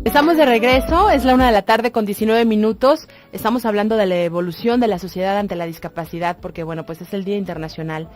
Estamos de regreso, es la 1:00 con 19 minutos. Estamos hablando de la evolución de la sociedad ante la discapacidad, porque bueno, pues es el Día Internacional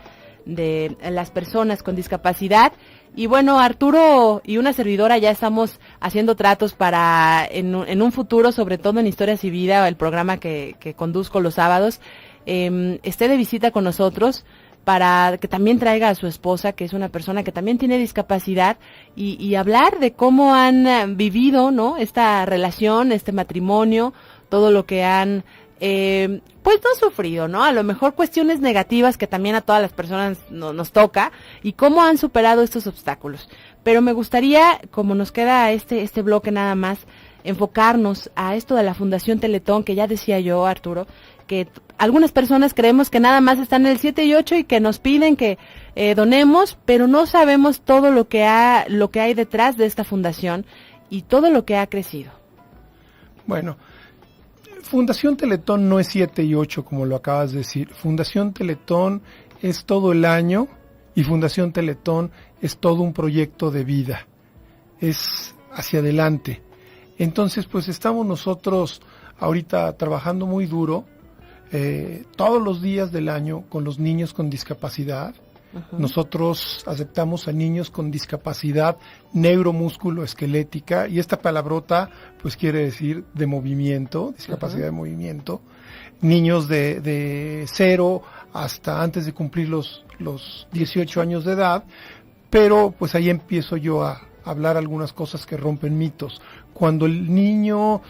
de las Personas con Discapacidad. Y bueno, Arturo y una servidora ya estamos haciendo tratos para en un futuro, sobre todo en Historias y Vida, el programa que conduzco los sábados, esté de visita con nosotros, para que también traiga a su esposa, que es una persona que también tiene discapacidad, y hablar de cómo han vivido, ¿no?, esta relación, este matrimonio, todo lo que han, pues no sufrido, ¿no?, a lo mejor cuestiones negativas que también a todas las personas nos toca, y cómo han superado estos obstáculos. Pero me gustaría, como nos queda este bloque nada más, enfocarnos a esto de la Fundación Teletón, que ya decía yo, Arturo, que algunas personas creemos que nada más están en el 7 y 8 y que nos piden que donemos, pero no sabemos todo lo que hay detrás de esta fundación y todo lo que ha crecido. Bueno, Fundación Teletón no es 7 y 8 como lo acabas de decir. Fundación Teletón es todo el año y Fundación Teletón es todo un proyecto de vida. Es hacia adelante. Entonces, pues estamos nosotros ahorita trabajando muy duro, todos los días del año con los niños con discapacidad. Uh-huh. Nosotros aceptamos a niños con discapacidad neuromusculoesquelética, y esta palabrota pues quiere decir de movimiento, discapacidad de movimiento. Niños de 0 hasta antes de cumplir los 18 años de edad, pero pues ahí empiezo yo a hablar algunas cosas que rompen mitos. Cuando el niño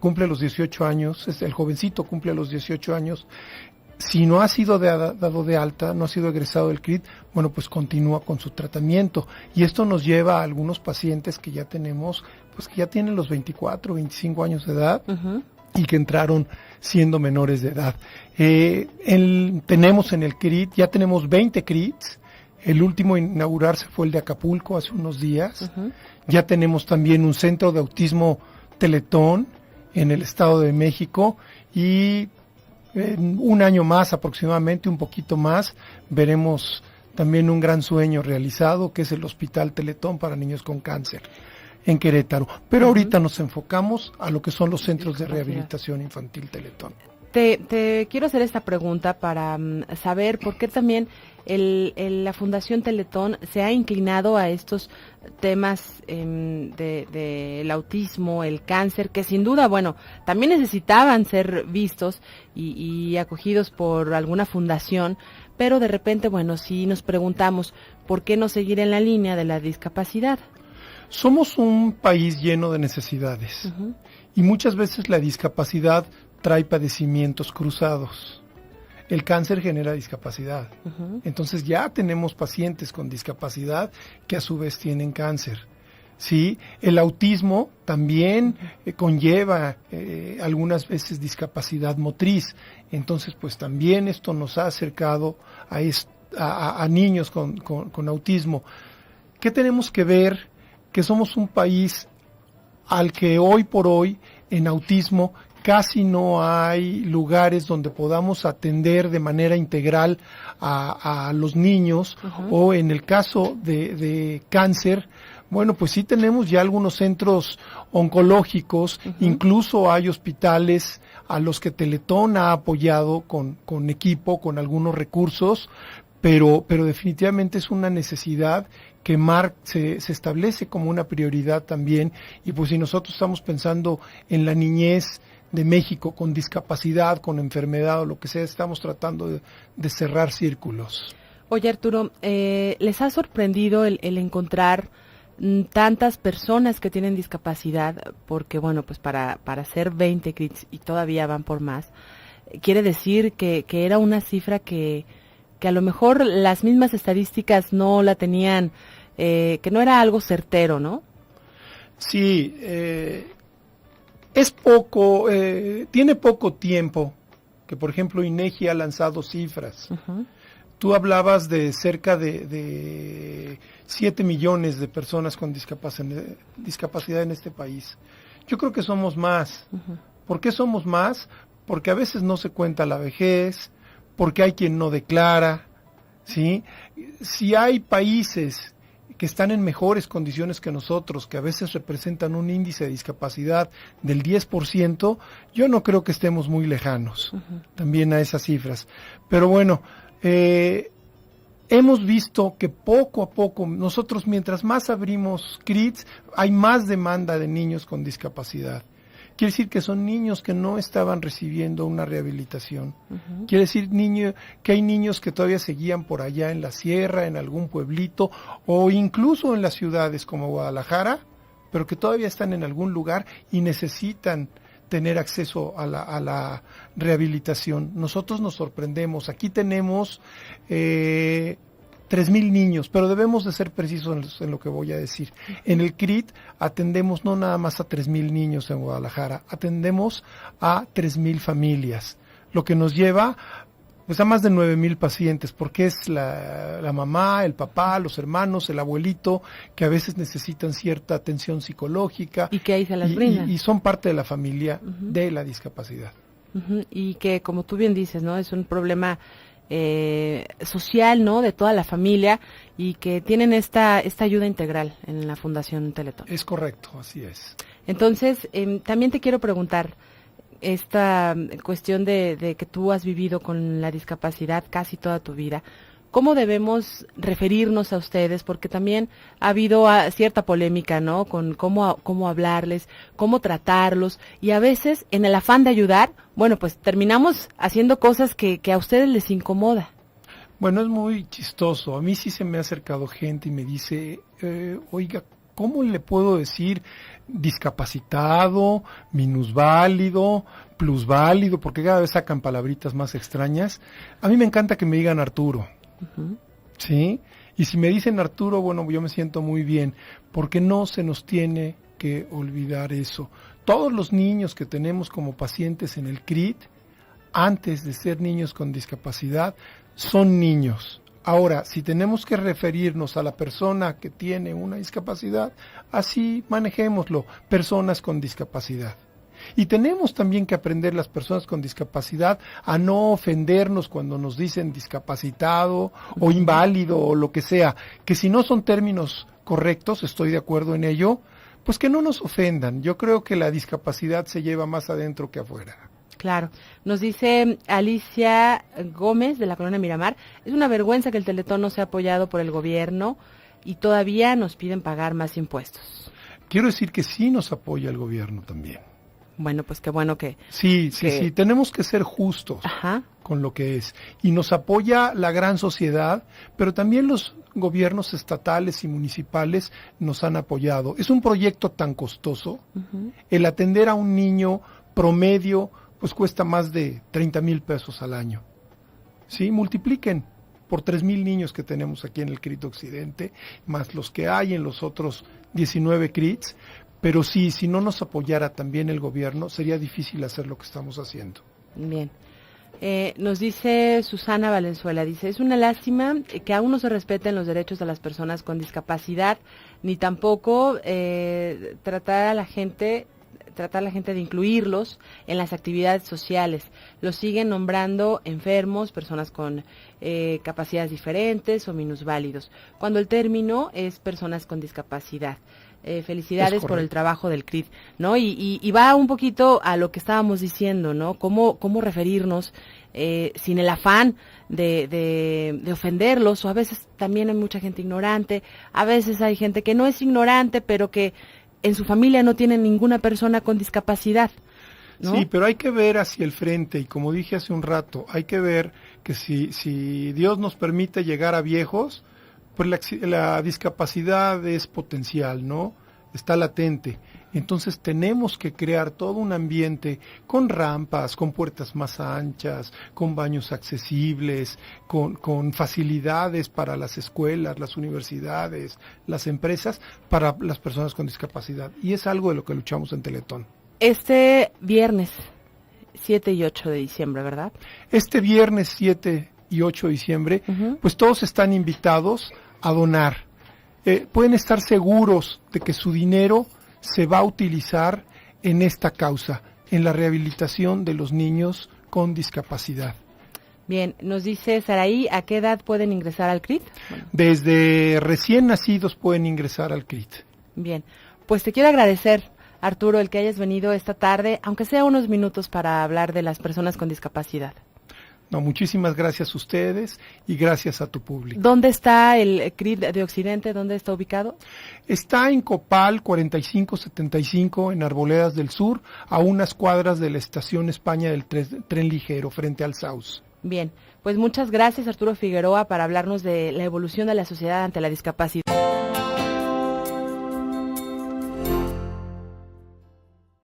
cumple los 18 años, el jovencito cumple los 18 años, si no ha sido dado de alta, no ha sido egresado del CRIT, bueno, pues continúa con su tratamiento. Y esto nos lleva a algunos pacientes que ya tenemos, pues que ya tienen los 24, 25 años de edad, uh-huh, y que entraron siendo menores de edad. Tenemos en el CRIT, ya tenemos 20 CRITs. El último a inaugurarse fue el de Acapulco hace unos días. Uh-huh. Ya tenemos también un centro de autismo Teletón en el Estado de México, y en un año más aproximadamente, un poquito más, veremos también un gran sueño realizado, que es el Hospital Teletón para niños con cáncer en Querétaro. Pero uh-huh, ahorita nos enfocamos a lo que son los centros de rehabilitación infantil Teletón. Te quiero hacer esta pregunta para saber por qué también la Fundación Teletón se ha inclinado a estos temas del autismo, el cáncer, que sin duda, bueno, también necesitaban ser vistos y acogidos por alguna fundación, pero de repente, bueno, sí nos preguntamos, ¿por qué no seguir en la línea de la discapacidad? Somos un país lleno de necesidades, uh-huh, y muchas veces la discapacidad trae padecimientos cruzados. El cáncer genera discapacidad. Uh-huh. Entonces ya tenemos pacientes con discapacidad que a su vez tienen cáncer. ¿Sí? El autismo también conlleva algunas veces discapacidad motriz. Entonces, pues también esto nos ha acercado a niños con autismo. ¿Qué tenemos que ver? Que somos un país al que hoy por hoy en autismo casi no hay lugares donde podamos atender de manera integral a los niños. Uh-huh. O en el caso de cáncer, bueno, pues sí tenemos ya algunos centros oncológicos, uh-huh, incluso hay hospitales a los que Teletón ha apoyado con equipo, con algunos recursos, pero definitivamente es una necesidad que se establece como una prioridad también. Y pues si nosotros estamos pensando en la niñez de México con discapacidad, con enfermedad o lo que sea, estamos tratando de cerrar círculos. Oye, Arturo, ¿les ha sorprendido el encontrar tantas personas que tienen discapacidad? Porque bueno, pues para hacer 20 CRITs y todavía van por más, quiere decir que era una cifra que a lo mejor las mismas estadísticas no la tenían, que no era algo certero, ¿no? Sí, es poco, tiene poco tiempo que, por ejemplo, INEGI ha lanzado cifras. Uh-huh. Tú hablabas de cerca de 7 millones de personas con discapacidad en este país. Yo creo que somos más. Uh-huh. ¿Por qué somos más? Porque a veces no se cuenta la vejez, porque hay quien no declara, ¿sí? Si hay países que están en mejores condiciones que nosotros, que a veces representan un índice de discapacidad del 10%, yo no creo que estemos muy lejanos también a esas cifras. Pero bueno, hemos visto que poco a poco, nosotros mientras más abrimos CRITs, hay más demanda de niños con discapacidad. Quiere decir que son niños que no estaban recibiendo una rehabilitación. Quiere decir que hay niños que todavía seguían por allá en la sierra, en algún pueblito, o incluso en las ciudades como Guadalajara, pero que todavía están en algún lugar y necesitan tener acceso a la rehabilitación. Nosotros nos sorprendemos. Aquí tenemos 3,000 niños, pero debemos de ser precisos en lo que voy a decir. En el CRIT atendemos no nada más a 3,000 niños en Guadalajara, atendemos a 3,000 familias, lo que nos lleva pues a más de 9,000 pacientes, porque es la mamá, el papá, los hermanos, el abuelito, que a veces necesitan cierta atención psicológica. Y que ahí se las brindan. Y son parte de la familia de la discapacidad. Y que, como tú bien dices, ¿no? Es un problema social, ¿no? De toda la familia, y que tienen esta ayuda integral en la Fundación Teletón. Es correcto, así es. Entonces, también te quiero preguntar, esta cuestión de que tú has vivido con la discapacidad casi toda tu vida, ¿cómo debemos referirnos a ustedes? Porque también ha habido cierta polémica, ¿no? Con cómo hablarles, cómo tratarlos, y a veces en el afán de ayudar, bueno, pues terminamos haciendo cosas que a ustedes les incomoda. Bueno, es muy chistoso. A mí sí se me ha acercado gente y me dice, oiga, ¿cómo le puedo decir discapacitado, minusválido, plusválido? Porque cada vez sacan palabritas más extrañas. A mí me encanta que me digan Arturo. ¿Sí? Y si me dicen Arturo, bueno, yo me siento muy bien, porque no se nos tiene que olvidar eso. Todos los niños que tenemos como pacientes en el CRIT, antes de ser niños con discapacidad, son niños. Ahora, si tenemos que referirnos a la persona que tiene una discapacidad, así manejémoslo, personas con discapacidad. Y tenemos también que aprender las personas con discapacidad a no ofendernos cuando nos dicen discapacitado o inválido o lo que sea, que si no son términos correctos, estoy de acuerdo en ello, pues que no nos ofendan. Yo creo que la discapacidad se lleva más adentro que afuera. Claro. Nos dice Alicia Gómez de la Colonia Miramar, es una vergüenza que el Teletón no sea apoyado por el gobierno y todavía nos piden pagar más impuestos. Quiero decir que sí nos apoya el gobierno también. Bueno, pues qué bueno que... Sí, tenemos que ser justos con lo que es. Y nos apoya la gran sociedad, pero también los gobiernos estatales y municipales nos han apoyado. Es un proyecto tan costoso. El atender a un niño promedio pues cuesta más de 30,000 pesos al año. Sí, multipliquen por 3,000 niños que tenemos aquí en el CRIT Occidente, más los que hay en los otros 19 CRITs. Pero sí, si no nos apoyara también el gobierno, sería difícil hacer lo que estamos haciendo. Bien. Nos dice Susana Valenzuela, dice, es una lástima que aún no se respeten los derechos de las personas con discapacidad, ni tampoco tratar a la gente de incluirlos en las actividades sociales. Los siguen nombrando enfermos, personas con capacidades diferentes o minusválidos, cuando el término es personas con discapacidad. Felicidades por el trabajo del CRIT, ¿no? Y va un poquito a lo que estábamos diciendo, ¿no? Cómo referirnos sin el afán de ofenderlos, o a veces también hay mucha gente ignorante, a veces hay gente que no es ignorante, pero que en su familia no tiene ninguna persona con discapacidad, ¿no? Sí, pero hay que ver hacia el frente, y como dije hace un rato, hay que ver que si Dios nos permite llegar a viejos, pues la discapacidad es potencial, ¿no? Está latente. Entonces tenemos que crear todo un ambiente con rampas, con puertas más anchas, con baños accesibles, con facilidades para las escuelas, las universidades, las empresas, para las personas con discapacidad. Y es algo de lo que luchamos en Teletón. Este viernes 7 y 8 de diciembre, ¿verdad? Este viernes 7 y 8 de diciembre, pues todos están invitados a donar. Pueden estar seguros de que su dinero se va a utilizar en esta causa, en la rehabilitación de los niños con discapacidad. Bien, nos dice Saraí, ¿a qué edad pueden ingresar al CRIT? Bueno. Desde recién nacidos pueden ingresar al CRIT. Bien, pues te quiero agradecer, Arturo, el que hayas venido esta tarde, aunque sea unos minutos, para hablar de las personas con discapacidad. No, muchísimas gracias a ustedes y gracias a tu público. ¿Dónde está el CRIT de Occidente? ¿Dónde está ubicado? Está en Copal 4575 en Arboledas del Sur, a unas cuadras de la estación España del tren ligero, frente al Saus. Bien, pues muchas gracias, Arturo Figueroa, para hablarnos de la evolución de la sociedad ante la discapacidad.